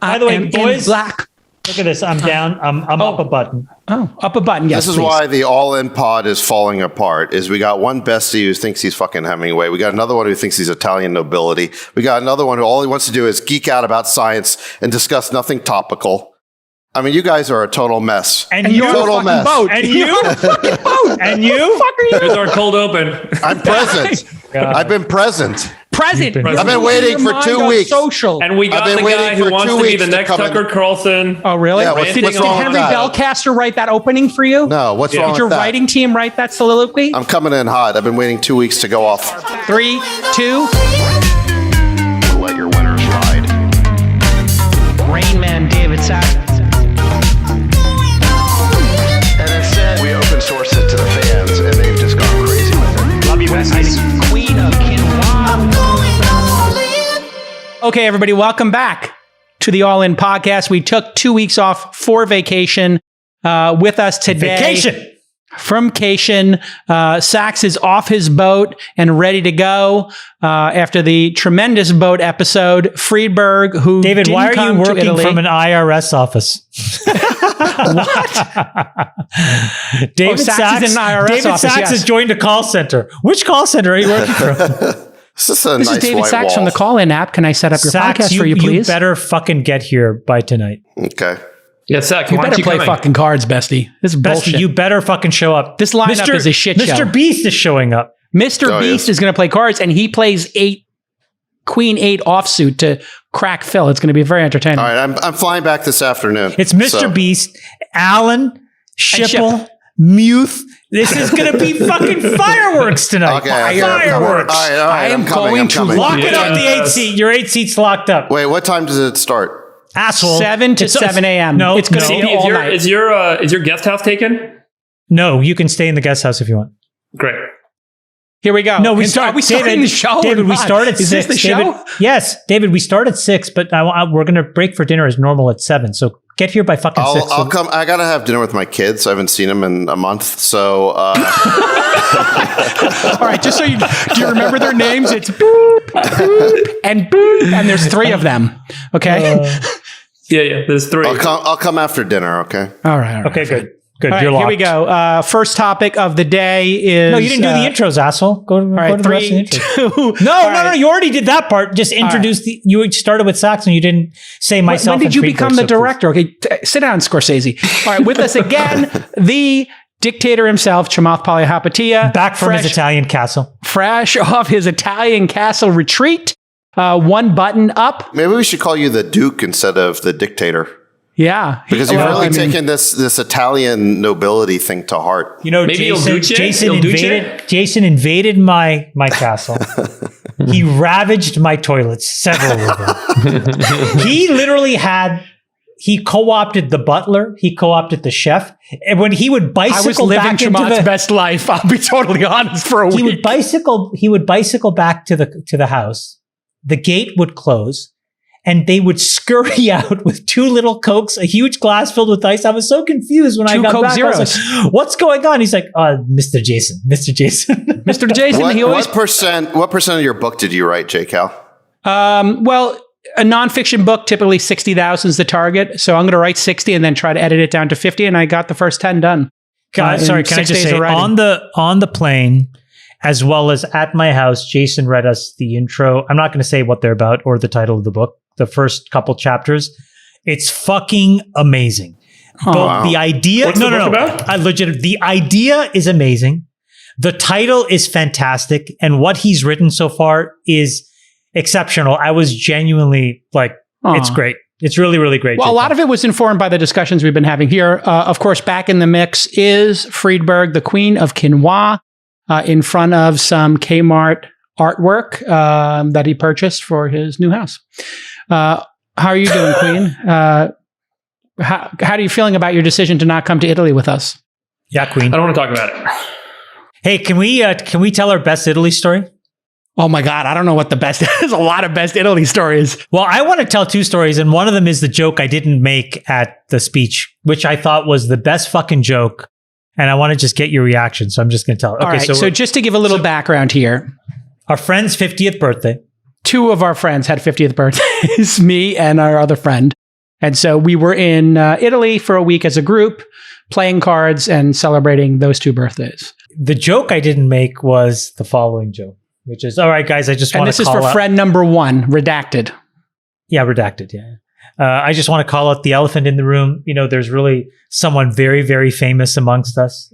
By the way, boys, black. Look at this. I'm down. I'm up a button. Oh, up a button. Yes, this is please. why the all-in pod is falling apart. Is we got one bestie who thinks he's fucking Hemingway. We got another one who thinks he's Italian nobility. We got another one who all he wants to do is geek out about science and discuss nothing topical. I mean, you guys are a total mess. And you're total a mess. Boat. And you? And you? What the fuck are you? It's our cold open. I'm present. I've been present. Present. I've been waiting for 2 weeks. Social. And we got the guy who wants to be the next Tucker Carlson. Oh, really? Yeah, what's did wrong Henry with that? Belcaster write that opening for you? No, what's wrong Did your with that? writing team write that soliloquy? I'm coming in hot. I've been waiting 2 weeks to go off. 3, 2. Let your winners ride. Rain Man David Sacks. And instead, we open source it to the fans, and they've just gone crazy with it. Love you, Besties. Queen of Quinoa. Okay, everybody, welcome back to the All In Podcast. We took 2 weeks off for vacation. With us today. Vacation. From Cation. Sacks is off his boat and ready to go after the tremendous boat episode. Friedberg, who David, didn't why are come you to working Italy. from an IRS office? What? David Sacks is in an IRS David office, Sacks yes. has joined a call center. Which call center are you working from? This is a This nice is David white Sacks wall. from the call-in app. Can I set up your Sacks, podcast for you, you please? better fucking get here by tonight. Okay. Yeah, Zach, You why better aren't you play coming? fucking cards, Bestie. This is bullshit. Bestie, you better fucking show up. This lineup is a shit show. Mr. Beast is showing up. Mr. Oh, Beast yes. is going to play cards, and he plays Queen 8 offsuit to crack Phil. It's going to be very entertaining. All right. I'm flying back this afternoon. It's Mr. So- Beast, Alan, Schipple, Ship. Muth. This is going to be fucking fireworks tonight. Okay, I'm coming. Fireworks. All right, I am I'm coming, going I'm to coming. Lock it up, the Yes. 8 seat. Your 8 seat's locked up. Wait, what time does it start? Asshole. 7 to 7 a.m. No, It's gonna no. be all night. Is your guest house taken? No, you can stay in the guest house if you want. Great. Here we go. No, Are we starting the show? David, or we not? start at 6. Is this the show? David, yes, David, we start at 6, but we're going to break for dinner as normal at 7. So get here by fucking 6. I'll come. I gotta have dinner with my kids. I haven't seen them in a month. So All right, just so do you remember their names? It's boop, boop, and boop, and there's 3 of them. Okay. Yeah. There's 3. I'll come after dinner. Okay. All right. Okay, good. Good. All right, You're locked. here we go. First topic of the day is. No, you didn't do the intros, asshole. Go to All right, the rest of the 3, intros. 2. No, you already did that part. Just introduce you started with Sacks and you didn't say myself. When did and you Friedberg, become the so please. director? Okay, sit down, Scorsese. All right, with us again, the dictator himself, Chamath Palihapitiya. Back from his Italian castle. Fresh off his Italian castle retreat. One button up. Maybe we should call you the Duke instead of the dictator. Yeah. Because you've really taken this Italian nobility thing to heart. You know, Maybe Il Duce? Jason invaded my castle. He ravaged my toilets, several of them. He literally he co-opted the butler. He co-opted the chef. And when he would bicycle I was living back into Chamath's the best life. I'll be totally honest for a week. he would bicycle back to the house. The gate would close. And they would scurry out with 2 little Cokes, a huge glass filled with ice. I was so confused when I got Coke back. Zeros. I was like, what's going on? He's like, Mr. Jason. Mr. Jason, What, he always... what percent of your book did you write, J. Cal? Well, a nonfiction book, typically 60,000 is the target. So I'm going to write 60 and then try to edit it down to 50. And I got the first 10 done. Sorry, can I just say, on the plane, as well as at my house, Jason read us the intro. I'm not going to say what they're about or the title of the book. The first couple chapters, it's fucking amazing. But the idea, What's the book about? The idea is amazing. The title is fantastic, and what he's written so far is exceptional. I was genuinely like, it's great. It's really, really great. Well, a lot of it was informed by the discussions we've been having here. Of course, back in the mix is Friedberg, the Queen of Quinoa, in front of some Kmart artwork that he purchased for his new house. How are you doing, Queen? How are you feeling about your decision to not come to Italy with us? Yeah, Queen. I don't want to talk about it. Hey, can we tell our best Italy story? Oh my God, I don't know what the best. There's a lot of best Italy stories. Well, I want to tell 2 stories, and one of them is the joke I didn't make at the speech, which I thought was the best fucking joke, and I want to just get your reaction, so I'm just going to tell it. All right, so just to give a little background here. Our friend's 50th birthday. 2 of our friends had 50th birthdays, me and our other friend. And so we were in Italy for a week as a group, playing cards and celebrating those 2 birthdays. The joke I didn't make was the following joke, which is, all right, guys, I just want to And this is for friend number 1, redacted. Yeah, redacted, yeah. I just want to call out the elephant in the room. You know, there's really someone very, very famous amongst us.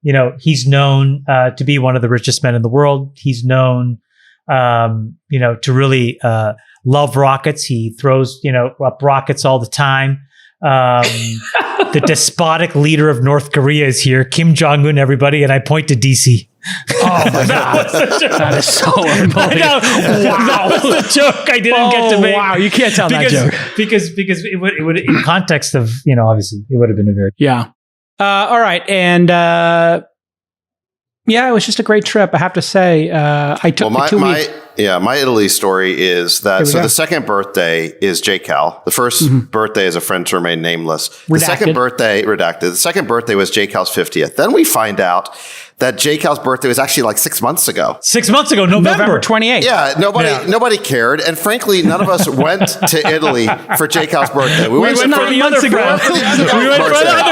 You know, he's known to be one of the richest men in the world. He's known, you know, to really love rockets. He throws, you know, up rockets all the time. The despotic leader of North Korea is here, Kim Jong-un, everybody, and I point to DC. Oh my God. That is so unbelievable. That was the joke I didn't get to make. Wow, you can't tell that joke. Because it would in context of, you know, obviously it would have been a very... Yeah. All right. And yeah, it was just a great trip. I have to say, I took the 2 weeks. My Italy story is that, so the second birthday is J-Cal. The first birthday is a friend to remain nameless. The second birthday, redacted. The second birthday was J-Cal's 50th. Then we find out that J-Cal's birthday was actually like 6 months ago. 6 months ago, November 28th. Yeah, nobody cared. And frankly, none of us went to Italy for J-Cal's birthday. We went for the other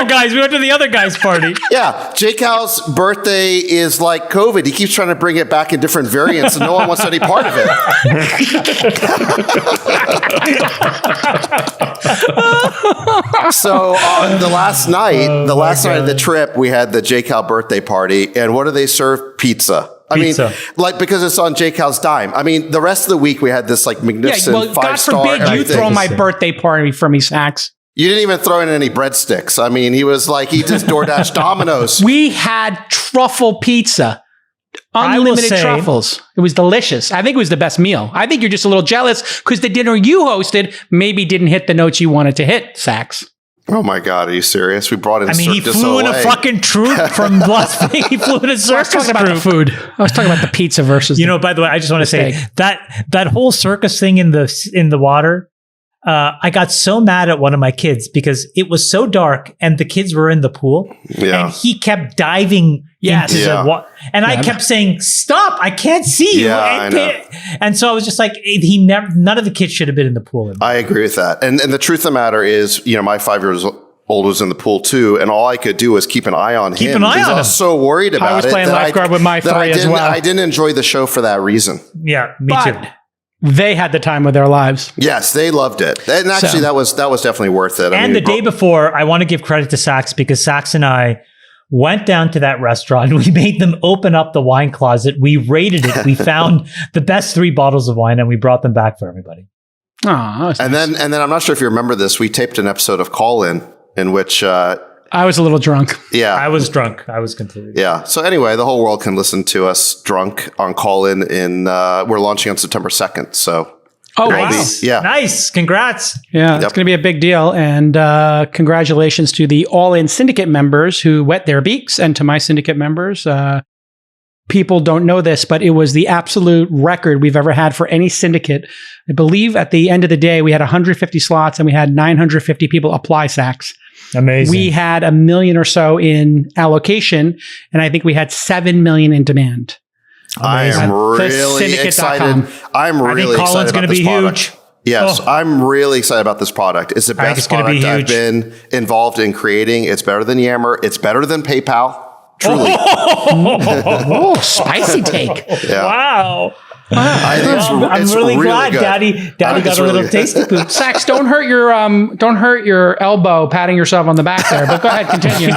guys. We went to the other guy's party. Yeah, J-Cal's birthday is like COVID. He keeps trying to bring it back in different variants and no one wants any part of it. So on the last night of the trip, we had the J-Cal birthday party. And what do they serve? Pizza. I mean, like, because it's on J-Cal's dime. I mean, the rest of the week we had this like magnificent 5-star. God forbid you throw my birthday party for me, Sacks. You didn't even throw in any breadsticks. I mean, he just DoorDash Domino's. We had truffle pizza. Unlimited truffles. It was delicious. I think it was the best meal. I think you're just a little jealous because the dinner you hosted maybe didn't hit the notes you wanted to hit, Sacks. Oh my God, are you serious? We brought in he flew in a fucking troop from Las Vegas. He flew in a circus troupe. About the food. I was talking about the pizza versus by the way, I just want to say that whole circus thing in the water, I got so mad at one of my kids because it was so dark and the kids were in the pool and he kept diving into the water. And I kept saying, stop, I can't see you. And so I was just like, none of the kids should have been in the pool. I agree with that. And the truth of the matter is, you know, my 5-year-old was in the pool too. And all I could do was keep an eye on him. I was so worried about it. I was playing lifeguard with my 3 as well. I didn't enjoy the show for that reason. Yeah, me too. They had the time of their lives. Yes, they loved it. And actually, that was definitely worth it. And the day before, I want to give credit to Sacks because Sacks and I went down to that restaurant. We made them open up the wine closet. We rated it. We found the best 3 bottles of wine and we brought them back for everybody. Oh, and then I'm not sure if you remember this. We taped an episode of Call in which I was a little drunk. Yeah, I was drunk. I was completely drunk. Yeah. So anyway, the whole world can listen to us drunk on Call in. We're launching on September 2nd. So. Oh, wow. Nice. Congrats. Yeah, it's going to be a big deal. And congratulations to the All-In Syndicate members who wet their beaks and to my syndicate members. People don't know this, but it was the absolute record we've ever had for any syndicate. I believe at the end of the day, we had 150 slots and we had 950 people apply Sacks. Amazing. We had 1 million or so in allocation, and I think we had 7 million in demand. I am really excited. I'm really excited about this product. Huge. Yes, I'm really excited about this product. It's the best product I've been involved in creating. It's better than Yammer. It's better than PayPal. Truly. Spicy take. Yeah. Wow. I'm really glad good. Daddy got a little tasty poop. Sacks, don't hurt your elbow patting yourself on the back there, but go ahead, continue.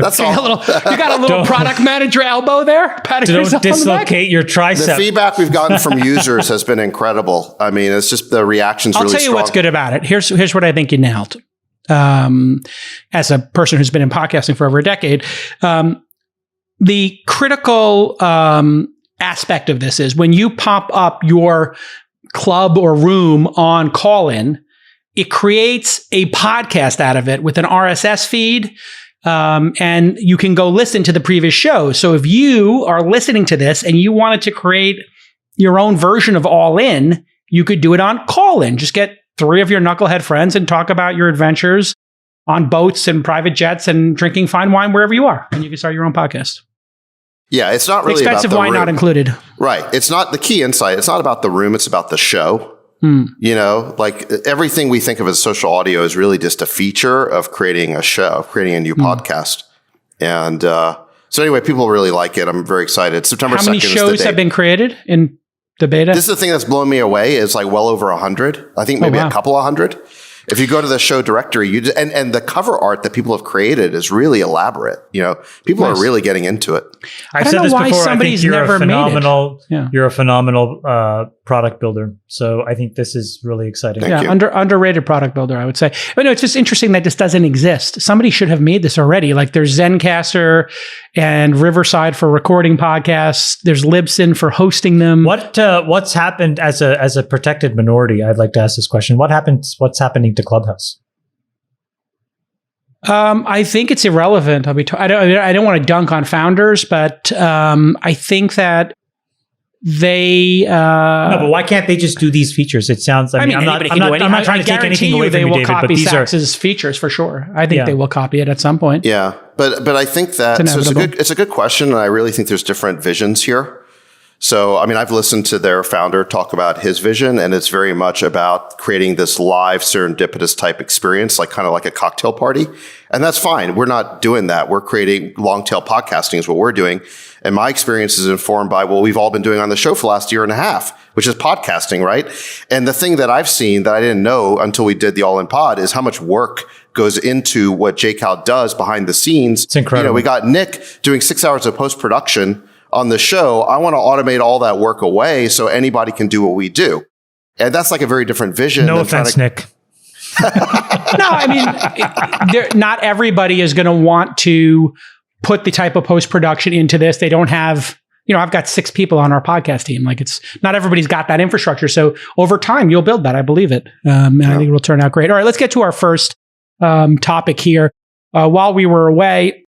That's all. You got a little product manager elbow there, patting yourself on the back. Don't dislocate your tricep. The feedback we've gotten from users has been incredible. I mean, it's just the reactions really strong. I'll tell you what's good about it. Here's what I think you nailed. As a person who's been in podcasting for over a decade, the critical aspect of this is when you pop up your club or room on Call-In, it creates a podcast out of it with an RSS feed, and you can go listen to the previous shows. So if you are listening to this and you wanted to create your own version of All-In, you could do it on Call-In. Just get 3 of your knucklehead friends and talk about your adventures on boats and private jets and drinking fine wine wherever you are, and you can start your own podcast. Yeah, it's not really expensive about the wine room. Not included. Right. It's not the key insight. It's not about the room. It's about the show. You know, like everything we think of as social audio is really just a feature of creating a show, of creating a new podcast. And so anyway, people really like it. I'm very excited. September 2nd is the date. How many shows have been created in the beta? This is the thing that's blown me away is like well over 100. I think maybe a couple of 100. If you go to the show directory, and the cover art that people have created is really elaborate. You know, people are really getting into it. I've said this before. I think you're a phenomenal product builder. So I think this is really exciting. Thank you. Underrated product builder, I would say. But no, it's just interesting that this doesn't exist. Somebody should have made this already. Like there's Zencaster and Riverside for recording podcasts. There's Libsyn for hosting them. What's happened as a protected minority? I'd like to ask this question. What's happening to Clubhouse? I think it's irrelevant. I don't want to dunk on founders, but I think that they no, but why can't they just do these features? It sounds. I'm not trying to take anything away from you, David, but these are Sacks' features for sure. I think they will copy it at some point. Yeah, but I think that it's a good question, and I really think there's different visions here. So, I mean, I've listened to their founder talk about his vision, and it's very much about creating this live serendipitous type experience, like kind of like a cocktail party. And that's fine. We're not doing that. We're creating long tail podcasting is what we're doing. And my experience is informed by what we've all been doing on the show for the last year and a half, which is podcasting, right? And the thing that I've seen that I didn't know until we did the allinpod is how much work goes into what JCal does behind the scenes. It's incredible. You know, we got Nick doing 6 hours of post-production on the show. I want to automate all that work away so anybody can do what we do. And that's like a very different vision. No offense, Nick. No, I mean, not everybody is going to want to put the type of post-production into this. They don't have, I've got 6 people on our podcast team. Like not everybody's got that infrastructure. So over time, you'll build that. I believe it. And I think it'll turn out great. All right, let's get to our first topic here. While we were away,